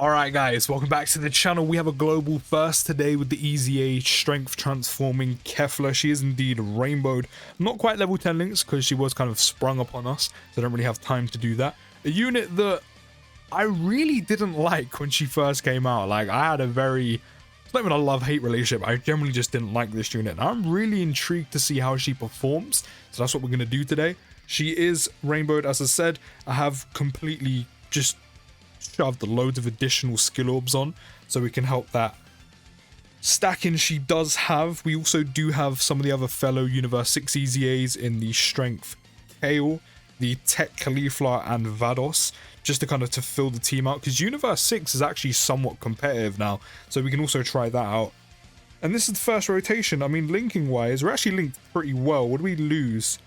Alright guys, welcome back to the channel. We have a global first today with the EZA strength transforming Kefla. She is indeed rainbowed. Not quite level 10 links because she was kind of sprung upon us, so I don't really have time to do that. A unit that I really didn't like when she first came out. Like, I had a very, it's not even a love-hate relationship. I generally just didn't like this unit. And I'm really intrigued to see how she performs. So that's what we're going to do today. She is rainbowed, as I said. I have completely just shoved loads of additional skill orbs on so we can help that stacking she does have. We also do have some of the other fellow Universe 6 EZAs in the strength Kale, the tech Kefla, and Vados, just to kind of to fill the team out, because Universe 6 is actually somewhat competitive now, so we can also try that out. And this is the first rotation. I mean, linking wise, we're actually linked pretty well. What do we lose?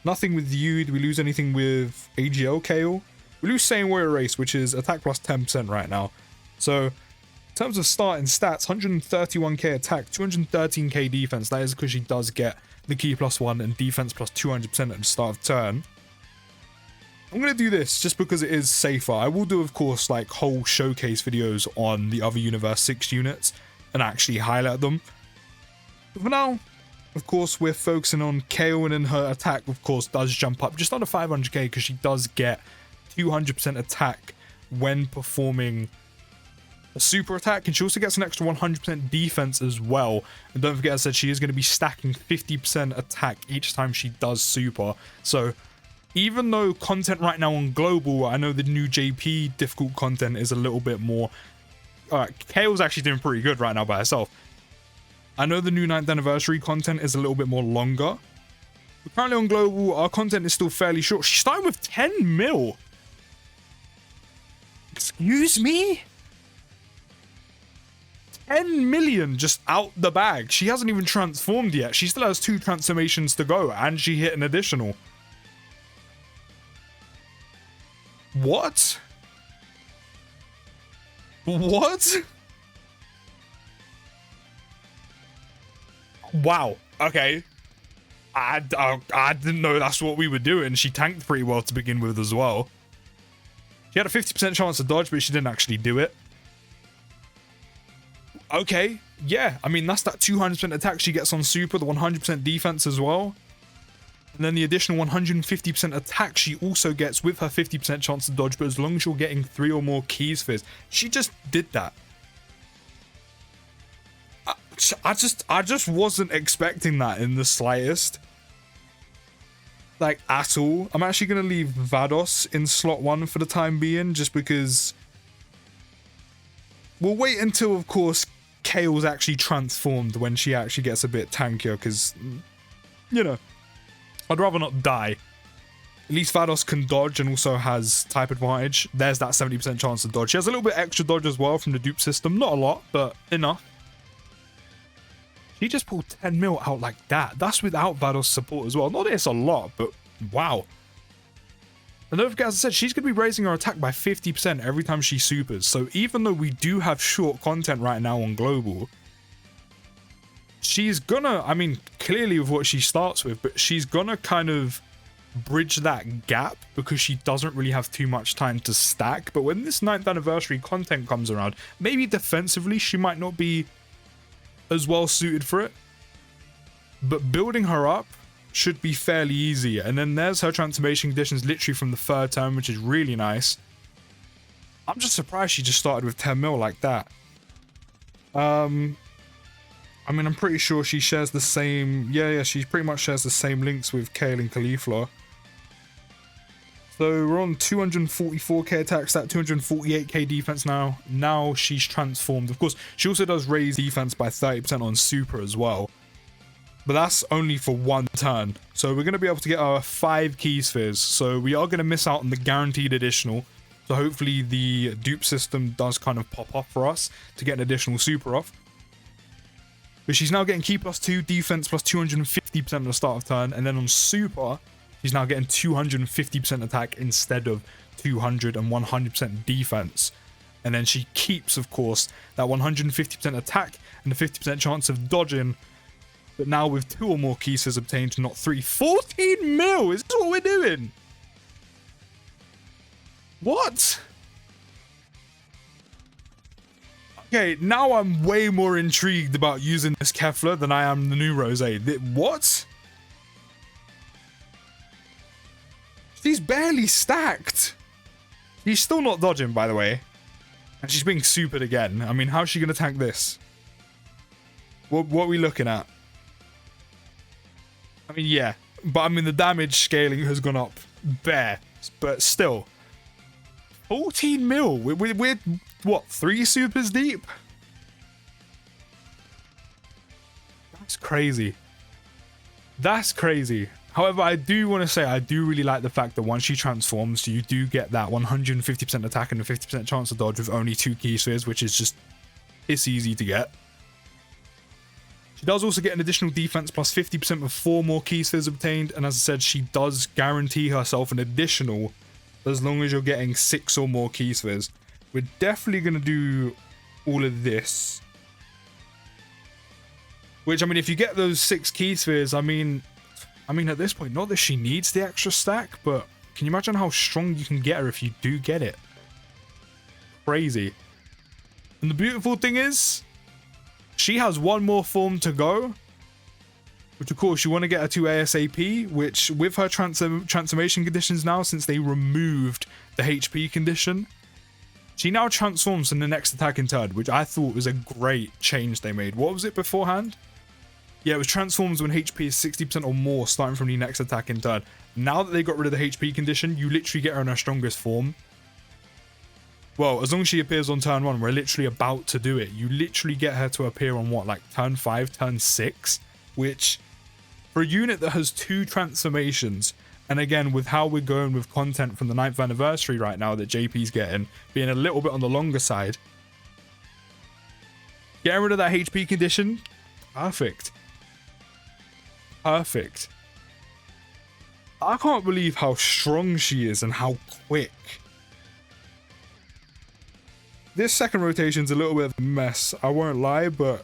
Nothing with you. Do we lose anything with AGL Kale? We lose Saiyan Warrior Race, which is attack plus 10% right now. So, in terms of starting stats, 131k attack, 213k defense. That is because she does get the key +1 and defense plus 200% at the start of turn. I'm going to do this just because it is safer. I will do, of course, like whole showcase videos on the other Universe 6 units and actually highlight them. But for now, of course, we're focusing on Kale, and then her attack, of course, does jump up just under 500k because she does get 200% attack when performing a super attack, and she also gets an extra 100% defense as well. And don't forget, I said she is going to be stacking 50% attack each time she does super. So even though content right now on global, I know the new JP difficult content is a little bit more, Kale's actually doing pretty good right now by herself. I know the new 9th anniversary content is a little bit more longer, but currently on global our content is still fairly short. She's starting with 10 mil. Excuse me? 10 million just out the bag. She hasn't even transformed yet. She still has 2 transformations to go, and she hit an additional. What? What? Wow. Okay. I didn't know that's what we were doing. She tanked pretty well to begin with as well. She had a 50% chance to dodge, but she didn't actually do it. Okay, yeah. I mean, that's that 200% attack she gets on super, the 100% defense as well. And then the additional 150% attack she also gets with her 50% chance to dodge, but as long as you're getting 3 or more keys fizz. She just did that. I just wasn't expecting that in the slightest. Like, at all. I'm actually going to leave Vados in slot 1 for the time being, just because we'll wait until, of course, Kale's actually transformed when she actually gets a bit tankier, because, you know, I'd rather not die. At least Vados can dodge and also has type advantage. There's that 70% chance to dodge. She has a little bit extra dodge as well from the dupe system. Not a lot, but enough. He just pulled 10 mil out like that. That's without Vados support as well. Not that it's a lot, but wow. And don't forget, as I said, she's going to be raising her attack by 50% every time she supers. So even though we do have short content right now on global, she's gonna, I mean, clearly with what she starts with, but she's gonna kind of bridge that gap because she doesn't really have too much time to stack. But when this 9th anniversary content comes around, maybe defensively she might not be as well suited for it, but building her up should be fairly easy. And then there's her transformation conditions literally from the 3rd turn, which is really nice. I'm just surprised she just started with 10 mil like that. I mean, I'm pretty sure she shares the same, yeah, she pretty much shares the same links with Kale and Kefla. So we're on 244k attacks, that 248k defense now. Now she's transformed. Of course, she also does raise defense by 30% on super as well. But that's only for 1 turn. So we're going to be able to get our 5 keys fizz. So we are going to miss out on the guaranteed additional. So hopefully the dupe system does kind of pop off for us to get an additional super off. But she's now getting key +2, defense plus 250% at the start of turn. And then on super, she's now getting 250% attack instead of 200 and 100% defense. And then she keeps, of course, that 150% attack and the 50% chance of dodging. But now with 2 or more keys obtained, not 3. 14 mil! Is this what we're doing? What? Okay, now I'm way more intrigued about using this Kefla than I am the new Rose. What? She's barely stacked. She's still not dodging, by the way. And she's being supered again. I mean, how's she going to tank this? What are we looking at? I mean, yeah. But I mean, the damage scaling has gone up bare. But still. 14 mil. We're what, 3 supers deep? That's crazy. That's crazy. However, I do want to say I do really like the fact that once she transforms, you do get that 150% attack and a 50% chance to dodge with only 2 key spheres, which is just, it's easy to get. She does also get an additional defense plus 50% with 4 more key spheres obtained, and as I said, she does guarantee herself an additional as long as you're getting 6 or more key spheres. We're definitely going to do all of this. Which, I mean, if you get those 6 key spheres, I mean, at this point, not that she needs the extra stack, but can you imagine how strong you can get her if you do get it? Crazy. And the beautiful thing is, she has one more form to go, which of course you want to get her to ASAP, which with her transformation conditions now, since they removed the HP condition, she now transforms in the next attacking turn, which I thought was a great change they made. What was it beforehand? Yeah, it was transforms when HP is 60% or more starting from the next attack in turn. Now that they got rid of the HP condition, you literally get her in her strongest form. Well, as long as she appears on turn 1, we're literally about to do it. You literally get her to appear on what, like turn 5, turn 6? Which, for a unit that has 2 transformations, and again, with how we're going with content from the 9th anniversary right now that JP's getting, being a little bit on the longer side, getting rid of that HP condition, perfect. Perfect. I can't believe how strong she is and how quick. This second rotation's a little bit of a mess, I won't lie, but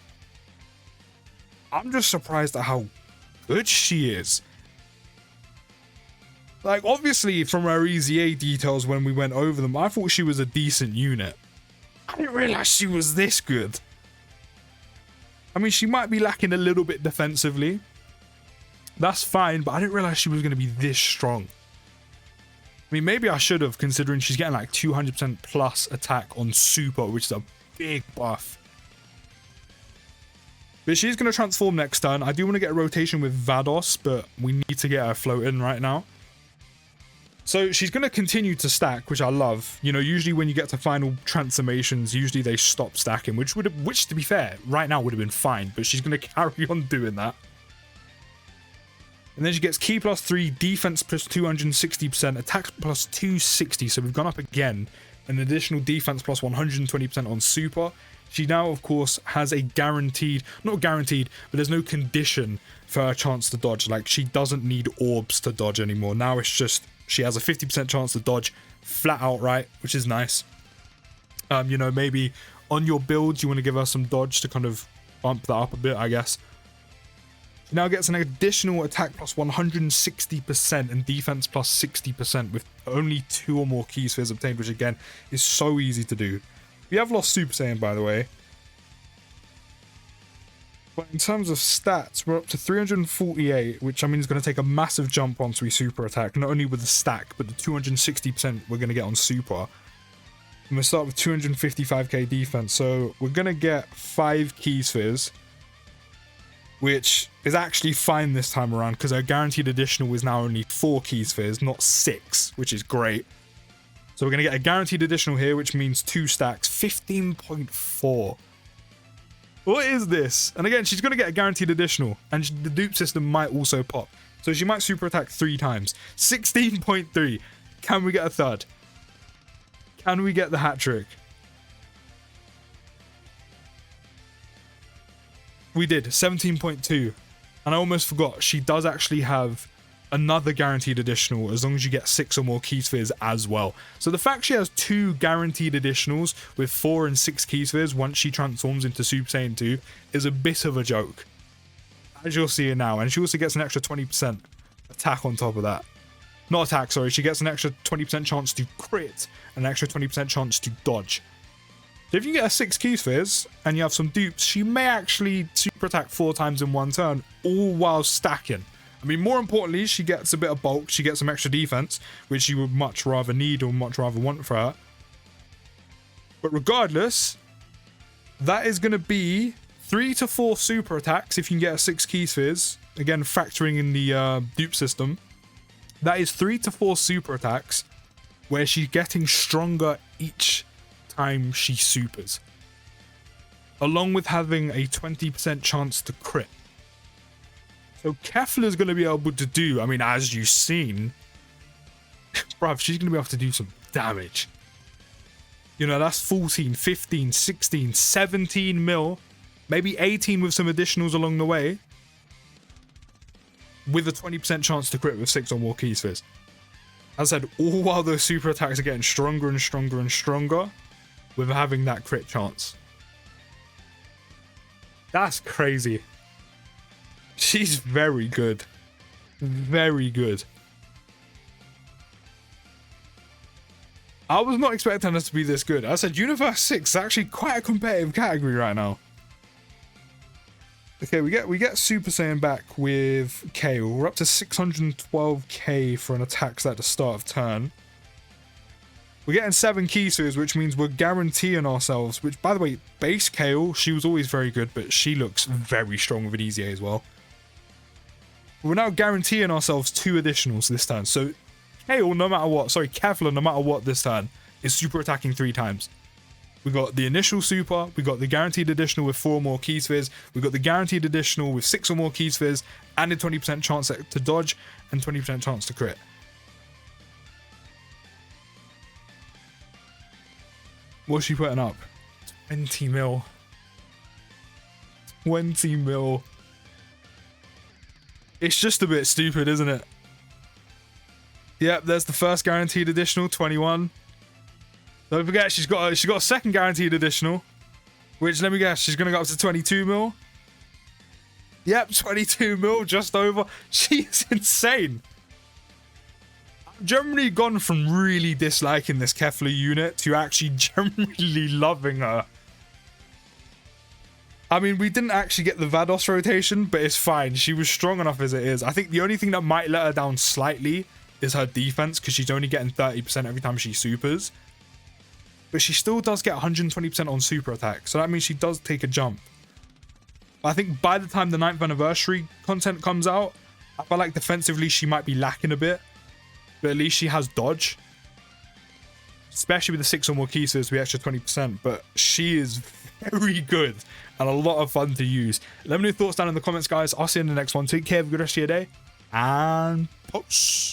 I'm just surprised at how good she is. Like, obviously, from our EZA details when we went over them, I thought she was a decent unit. I didn't realize she was this good. I mean, she might be lacking a little bit defensively. That's fine, but I didn't realize she was going to be this strong. I mean, maybe I should have, considering she's getting like 200% plus attack on super, which is a big buff. But she's going to transform next turn. I do want to get a rotation with Vados, but we need to get her floating right now. So she's going to continue to stack, which I love. You know, usually when you get to final transformations, usually they stop stacking, which to be fair, right now would have been fine, but she's going to carry on doing that. And then she gets key plus 3, defense plus 260%, attack plus 260. So we've gone up again. An additional defense plus 120% on super. She now, of course, has a guaranteed, not guaranteed, but there's no condition for her chance to dodge. Like, she doesn't need orbs to dodge anymore. Now it's just, she has a 50% chance to dodge flat outright, which is nice. You know, maybe on your builds, you want to give her some dodge to kind of bump that up a bit, I guess. She now gets an additional attack plus 160% and defense plus 60% with only 2 or more key spheres obtained, which again is so easy to do. We have lost Super Saiyan, by the way. But in terms of stats, we're up to 348, which I mean is going to take a massive jump once we super attack, not only with the stack, but the 260% we're going to get on super. I'm going to start with 255k defense, so we're going to get 5 key spheres, which is actually fine this time around because our guaranteed additional is now only 4 key spheres, not 6, which is great. So we're going to get a guaranteed additional here, which means 2 stacks, 15.4. What is this? And again, she's going to get a guaranteed additional, and the dupe system might also pop. So she might super attack 3 times. 16.3. Can we get a third? Can we get the hat trick? We did, 17.2. And I almost forgot, she does actually have another guaranteed additional as long as you get 6 or more key spheres as well. So the fact she has 2 guaranteed additionals with 4 and 6 key spheres once she transforms into Super Saiyan 2 is a bit of a joke, as you'll see it now. And she also gets an extra 20% attack on top of that. Not attack, sorry, she gets an extra 20% chance to crit and an extra 20% chance to dodge. So if you get a 6 key spheres and you have some dupes, she may actually super attack 4 times in one turn, all while stacking. I mean, more importantly, she gets a bit of bulk, she gets some extra defense, which you would much rather need or much rather want for her. But regardless, that is going to be 3 to 4 super attacks if you can get a 6 key spheres. Again, factoring in the dupe system. That is 3 to 4 super attacks where she's getting stronger each time she supers. Along with having a 20% chance to crit. So Kefla is going to be able to do, I mean, as you've seen, bruv, she's going to be able to do some damage. You know, that's 14, 15, 16, 17 mil, maybe 18 with some additionals along the way, with a 20% chance to crit with 6 or more key spheres. As I said, all while those super attacks are getting stronger and stronger and stronger, with having that crit chance. That's crazy. She's very good. Very good. I was not expecting her to be this good. As I said, Universe 6 is actually quite a competitive category right now. Okay, we get Super Saiyan back with Kale. We're up to 612k for an attack at the start of turn. We're getting 7 key spheres, which means we're guaranteeing ourselves, which, by the way, base Kale, she was always very good, but she looks very strong with an EZA as well. We're now guaranteeing ourselves 2 additionals this turn. So Kale, no matter what, sorry, Kefla, no matter what this turn, is super attacking 3 times. We got the initial super, we got the guaranteed additional with 4 more key spheres, we got the guaranteed additional with 6 or more key spheres, and a 20% chance to dodge, and 20% chance to crit. What's she putting up? 20 mil. 20 mil. It's just a bit stupid, isn't it? Yep, there's the first guaranteed additional, 21. Don't forget, she's got a second guaranteed additional, which, let me guess, she's gonna go up to 22 mil. Yep, 22 mil, just over. She's insane. I've generally gone from really disliking this Kefla unit to actually generally loving her. I mean, we didn't actually get the Vados rotation, but it's fine. She was strong enough as it is. I think the only thing that might let her down slightly is her defense, because she's only getting 30% every time she supers. But she still does get 120% on super attack, so that means she does take a jump. I think by the time the 9th anniversary content comes out, I feel like defensively she might be lacking a bit, but at least she has dodge. Especially with the 6 or more key spheres, we extra 20%, but she is very good and a lot of fun to use. Let me know your thoughts down in the comments, guys. I'll see you in the next one. Take care, have a good rest of your day, and peace.